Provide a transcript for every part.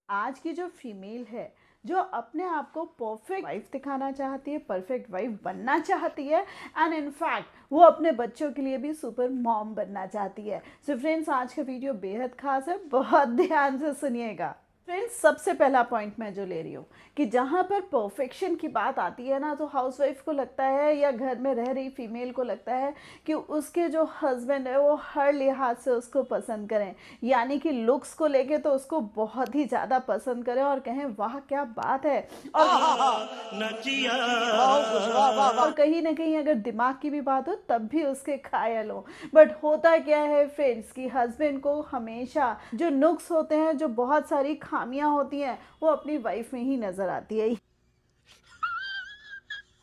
आज की जो फीमेल है, जो अपने आप को परफेक्ट वाइफ दिखाना चाहती है, परफेक्ट वाइफ बनना चाहती है एंड इनफैक्ट वो अपने बच्चों के लिए भी सुपर मॉम बनना चाहती है। सो फ्रेंड्स, आज का वीडियो बेहद खास है, बहुत ध्यान से सुनिएगा। फ्रेंड्स, सबसे पहला पॉइंट मैं जो ले रही हूँ कि जहाँ पर परफेक्शन की बात आती है ना, तो हाउसवाइफ को लगता है या घर में रह रही फीमेल को लगता है कि उसके जो हस्बैंड है वो हर लिहाज से उसको पसंद करें, यानी कि लुक्स को लेके तो उसको बहुत ही ज़्यादा पसंद करें और कहें वाह क्या बात है। और कहीं ना कहीं अगर दिमाग की भी बात हो तब भी उसके कायल हो। बट होता क्या है फ्रेंड्स कि हस्बैंड को हमेशा जो नुक्स होते हैं, जो बहुत सारी खामियां होती हैं, वो अपनी वाइफ में ही नजर आती है।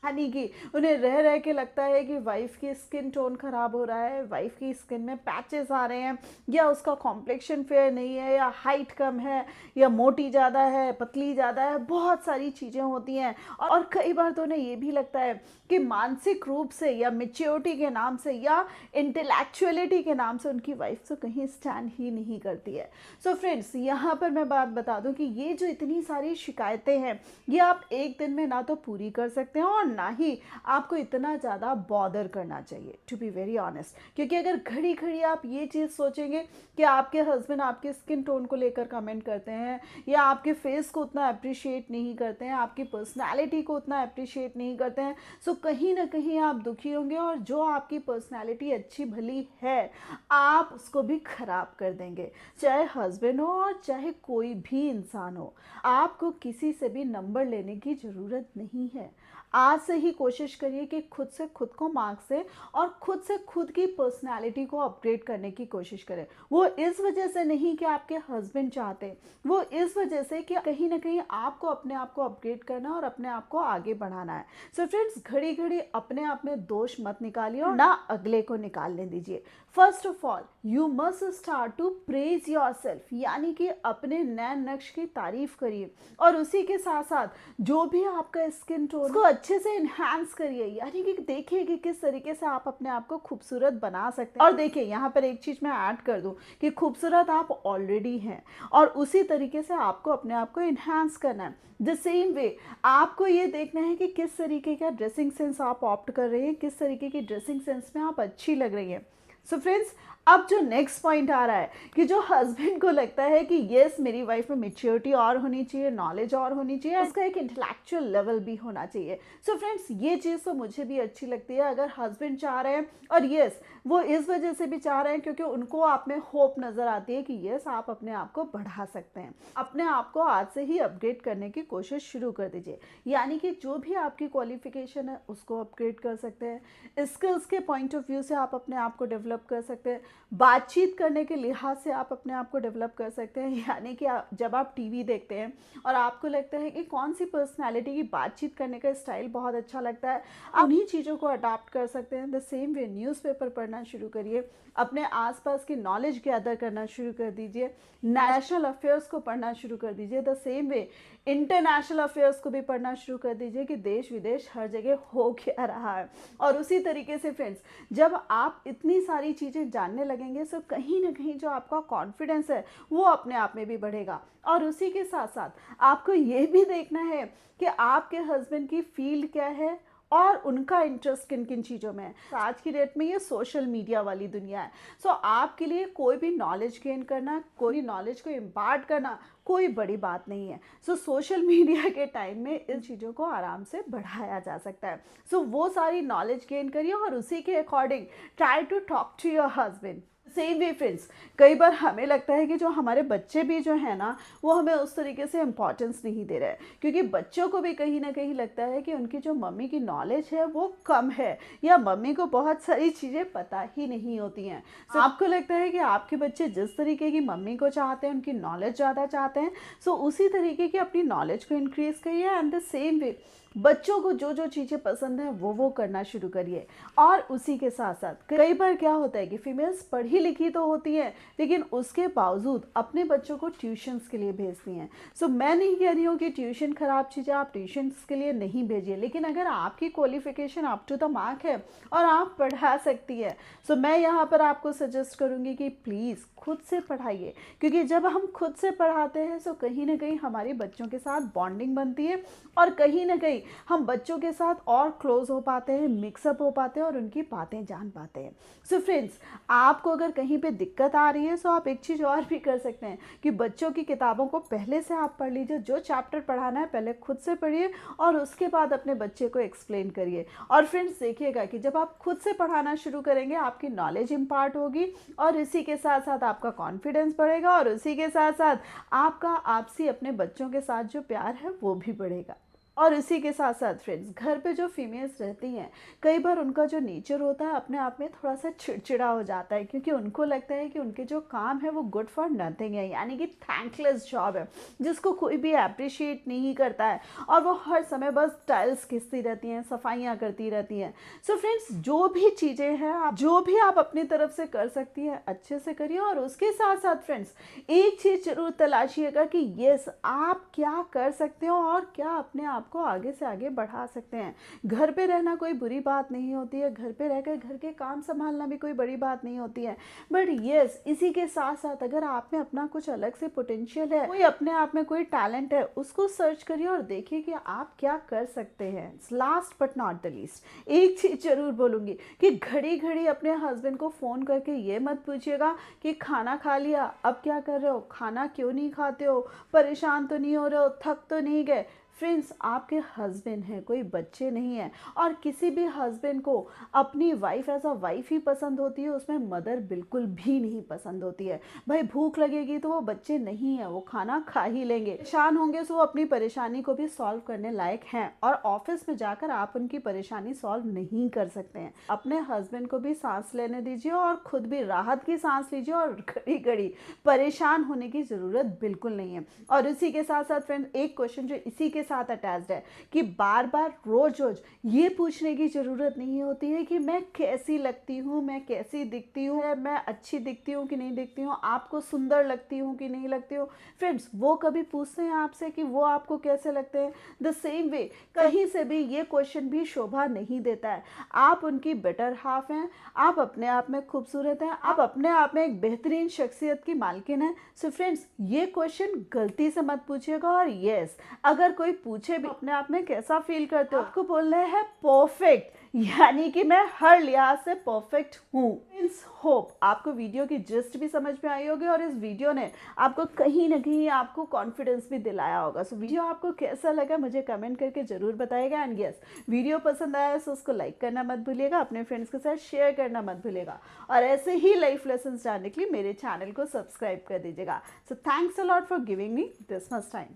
यानी कि उन्हें रह रह के लगता है कि वाइफ की स्किन टोन खराब हो रहा है, वाइफ की स्किन में पैचेस आ रहे हैं, या उसका कॉम्प्लेक्शन फेयर नहीं है, या हाइट कम है, या मोटी ज़्यादा है, पतली ज़्यादा है, बहुत सारी चीज़ें होती हैं। और कई बार तो उन्हें ये भी लगता है कि मानसिक रूप से या मेच्योरिटी के नाम से या इंटेलेक्चुअलिटी के नाम से उनकी वाइफ तो कहीं स्टैंड ही नहीं करती है। सो फ्रेंड्स, यहाँ पर मैं बात बता दूं कि ये जो इतनी सारी शिकायतें हैं, ये आप एक दिन में ना तो पूरी कर सकते हैं और ना ही आपको इतना ज़्यादा बॉदर करना चाहिए, टू बी वेरी ऑनेस्ट। क्योंकि अगर घड़ी घड़ी आप ये चीज़ सोचेंगे कि आपके हस्बैंड आपके स्किन टोन को लेकर कमेंट करते हैं, या आपके फेस को उतना अप्रिशिएट नहीं करते हैं, आपकी पर्सनैलिटी को उतना अप्रिशिएट नहीं करते हैं, सो कहीं ना कहीं आप दुखी होंगे और जो आपकी पर्सनैलिटी अच्छी भली है आप उसको भी खराब कर देंगे। चाहे हस्बैंड हो और चाहे कोई भी इंसान हो, आपको किसी से भी नंबर लेने की ज़रूरत नहीं है। आज से ही कोशिश करिए कि खुद से खुद को मार्क्स दें और खुद से खुद की पर्सनालिटी को अपग्रेड करने की कोशिश करें। वो इस वजह से नहीं कि आपके हस्बैंड चाहते, वो इस वजह से कि कहीं ना कहीं आपको अपने आप को अपग्रेड करना और अपने आप को आगे बढ़ाना है। सो फ्रेंड्स, घड़ी घड़ी अपने आप में दोष मत निकालिए और ना अगले को निकालने दीजिए। First of all you must start to praise yourself, यानी कि अपने नैन नक्श की तारीफ करिए और उसी के साथ साथ जो भी आपका स्किन टोन को अच्छे से इन्हांस करिए, यानी कि देखिए कि किस तरीके से आप अपने आप को खूबसूरत बना सकते हैं। और देखिए, यहाँ पर एक चीज मैं ऐड कर दूं कि खूबसूरत आप ऑलरेडी हैं और उसी तरीके से आपको अपने आप को इन्हांस करना है। द सेम वे आपको ये देखना है कि किस तरीके का ड्रेसिंग सेंस आप ऑप्ट कर रहे हैं, किस तरीके की ड्रेसिंग सेंस में आप अच्छी लग रही हैं। सो फ्रेंड्स, अब जो नेक्स्ट पॉइंट आ रहा है कि जो हस्बैंड को लगता है कि यस, मेरी वाइफ में मेच्योरिटी और होनी चाहिए, नॉलेज और होनी चाहिए, उसका एक इंटेलेक्चुअल लेवल भी होना चाहिए। सो फ्रेंड्स, ये चीज़ तो मुझे भी अच्छी लगती है अगर हस्बैंड चाह रहे हैं, और यस वो इस वजह से भी चाह रहे हैं क्योंकि उनको आप में होप नज़र आती है कि यस आप अपने आप को बढ़ा सकते हैं। अपने आप को आज से ही अपग्रेड करने की कोशिश शुरू कर दीजिए, यानी कि जो भी आपकी क्वालिफिकेशन है उसको अपग्रेड कर सकते हैं, स्किल्स के पॉइंट ऑफ व्यू से आप अपने आप को डेवलप कर सकते हैं, बातचीत करने के लिहाज से आप अपने आप को डेवलप कर सकते हैं। यानी कि जब आप टीवी देखते हैं और आपको लगता है कि कौन सी पर्सनालिटी की बातचीत करने का स्टाइल बहुत अच्छा लगता है, आप उन्हीं चीज़ों को अडॉप्ट कर सकते हैं। द सेम वे न्यूज़पेपर पढ़ना शुरू करिए, अपने आसपास की नॉलेज गैदर करना शुरू कर दीजिए, नेशनल अफेयर्स को पढ़ना शुरू कर दीजिए। The same way international affairs को भी पढ़ना शुरू कर दीजिए कि देश विदेश हर जगह हो क्या रहा है। और उसी तरीके से फ्रेंड्स, जब आप इतनी सारी चीज़ें जानने लगेंगे तो कहीं ना कहीं जो आपका कॉन्फिडेंस है वो अपने आप में भी बढ़ेगा। और उसी के साथ साथ आपको ये भी देखना है कि आपके हस्बैंड की फील्ड क्या है और उनका इंटरेस्ट किन किन चीज़ों में है। तो आज की डेट में ये सोशल मीडिया वाली दुनिया है, सो आपके लिए कोई भी नॉलेज गेन करना, कोई नॉलेज को इम्पार्ट करना कोई बड़ी बात नहीं है। सो सोशल मीडिया के टाइम में इन चीज़ों को आराम से बढ़ाया जा सकता है। सो वो सारी नॉलेज गेन करिए और उसी के according try to talk to your husband. Same way friends, कई बार हमें लगता है कि जो हमारे बच्चे भी जो है ना, वो हमें उस तरीके से इम्पोर्टेंस नहीं दे रहे हैं, क्योंकि बच्चों को भी कहीं ना कहीं लगता है कि उनकी जो मम्मी की नॉलेज है वो कम है, या मम्मी को बहुत सारी चीज़ें पता ही नहीं होती हैं। सो आपको लगता है कि आपके बच्चे जिस तरीके की मम्मी को चाहते हैं, उनकी नॉलेज ज़्यादा चाहते हैं, सो उसी तरीके की अपनी नॉलेज को इंक्रीज़ करिए। एंड द सेम वे बच्चों को जो जो चीज़ें पसंद है वो करना शुरू करिए। और उसी के साथ साथ कई बार क्या होता है कि फीमेल्स पढ़ी लिखी तो होती हैं, लेकिन उसके बावजूद अपने बच्चों को ट्यूशन्स के लिए भेजती हैं। सो मैं नहीं कह रही हूँ कि ट्यूशन ख़राब चीज़ है, आप ट्यूशन्स के लिए नहीं भेजिए, लेकिन अगर आपकी qualification up to the mark है और आप पढ़ा सकती है, सो मैं यहाँ पर आपको सजेस्ट करूँगी कि प्लीज़ खुद से पढ़ाइए। क्योंकि जब हम खुद से पढ़ाते हैं तो कहीं ना कहीं हमारे बच्चों के साथ बॉन्डिंग बनती है, और कहीं ना कहीं हम बच्चों के साथ और क्लोज हो पाते हैं, मिक्सअप हो पाते हैं और उनकी बातें जान पाते हैं। सो फ्रेंड्स, आपको अगर कहीं पे दिक्कत आ रही है तो आप एक चीज़ और भी कर सकते हैं कि बच्चों की किताबों को पहले से आप पढ़ लीजिए। जो चैप्टर पढ़ाना है पहले खुद से पढ़िए और उसके बाद अपने बच्चे को एक्सप्लेन करिए। और फ्रेंड्स देखिएगा कि जब आप खुद से पढ़ाना शुरू करेंगे आपकी नॉलेज इम्पार्ट होगी, और इसी के साथ साथ आपका कॉन्फिडेंस बढ़ेगा, और उसी के साथ साथ आपका आपसी अपने बच्चों के साथ जो प्यार है वो भी बढ़ेगा। और इसी के साथ साथ फ्रेंड्स, घर पे जो फीमेल्स रहती हैं कई बार उनका जो नेचर होता है अपने आप में थोड़ा सा चिड़चिड़ा हो जाता है, क्योंकि उनको लगता है कि उनके जो काम है वो गुड फॉर नथिंग है, यानी कि थैंकलेस जॉब है जिसको कोई भी अप्रिशिएट नहीं करता है, और वो हर समय बस टाइल्स घिसती रहती हैं, सफाइयाँ करती रहती हैं। सो फ्रेंड्स, जो भी चीज़ें हैं आप जो भी आप अपनी तरफ से कर सकती हैं अच्छे से करिए। और उसके साथ साथ फ्रेंड्स एक चीज़ जरूर तलाशिएगा कि यस आप क्या कर सकते हो और क्या अपने आप को आगे से आगे बढ़ा सकते हैं। घर पे रहना कोई बुरी बात नहीं होती है, घर पे रहकर घर के काम संभालना भी कोई बड़ी बात नहीं होती है, बट यस इसी के साथ साथ अगर आप में अपना कुछ अलग से पोटेंशियल है, कोई अपने आप में कोई टैलेंट है, उसको सर्च करिए और देखिए कि आप क्या कर सकते हैं। Last but not the least एक चीज़ जरूर बोलूँगी कि घड़ी घड़ी अपने हस्बैंड को फ़ोन करके ये मत पूछिएगा कि खाना खा लिया, अब क्या कर रहे हो, खाना क्यों नहीं खाते हो, परेशान तो नहीं हो रहे हो, थक तो नहीं गए। फ्रेंड्स, आपके हस्बैंड हैं, कोई बच्चे नहीं हैं, और किसी भी हस्बैंड को अपनी वाइफ एज अ वाइफ ही पसंद होती है, उसमें मदर बिल्कुल भी नहीं पसंद होती है। भाई भूख लगेगी तो वो बच्चे नहीं है, वो खाना खा ही लेंगे। परेशान होंगे तो वो अपनी परेशानी को भी सॉल्व करने लायक हैं, और ऑफिस में जाकर आप उनकी परेशानी सॉल्व नहीं कर सकते हैं। अपने हस्बैंड को भी सांस लेने दीजिए और खुद भी राहत की सांस लीजिए, और घड़ी घड़ी परेशान होने की ज़रूरत बिल्कुल नहीं है। और इसी के साथ साथ फ्रेंड एक क्वेश्चन जो इसी के साथ अटैच्ड है कि बार बार रोज रोज ये पूछने की ज़रूरत नहीं होती है कि मैं कैसी लगती हूँ, मैं कैसी दिखती हूँ, मैं अच्छी दिखती हूँ कि नहीं दिखती हूँ, आपको सुंदर लगती हूँ कि नहीं लगती हूँ। फ्रेंड्स, वो कभी पूछते हैं आपसे कि वो आपको कैसे लगते हैं? द सेम वे कहीं से भी ये क्वेश्चन भी शोभा नहीं देता है। आप उनकी बेटर हाफ हैं, आप अपने आप में खूबसूरत हैं, आप अपने आप में एक बेहतरीन शख्सियत की मालकिन हैं। सो फ्रेंड्स, ये क्वेश्चन गलती से मत पूछिएगा। और यस, अगर कोई पूछे भी अपने आप में कैसा फील करते हो, आपको बोलना है परफेक्ट, यानी कि मैं हर लिहाज से परफेक्ट हूँ। मीन्स होप आपको वीडियो की जिस्ट भी समझ में आई होगी, और इस वीडियो ने आपको कहीं ना कहीं आपको कॉन्फिडेंस भी दिलाया होगा। सो वीडियो आपको कैसा लगा मुझे कमेंट करके जरूर बताइएगा। एंड यस, वीडियो पसंद आया तो उसको लाइक करना मत भूलिएगा, अपने फ्रेंड्स के साथ शेयर करना मत भूलिएगा, और ऐसे ही लाइफ लेसन जानने के लिए मेरे चैनल को सब्सक्राइब कर दीजिएगा। So thanks a lot for giving me this much time.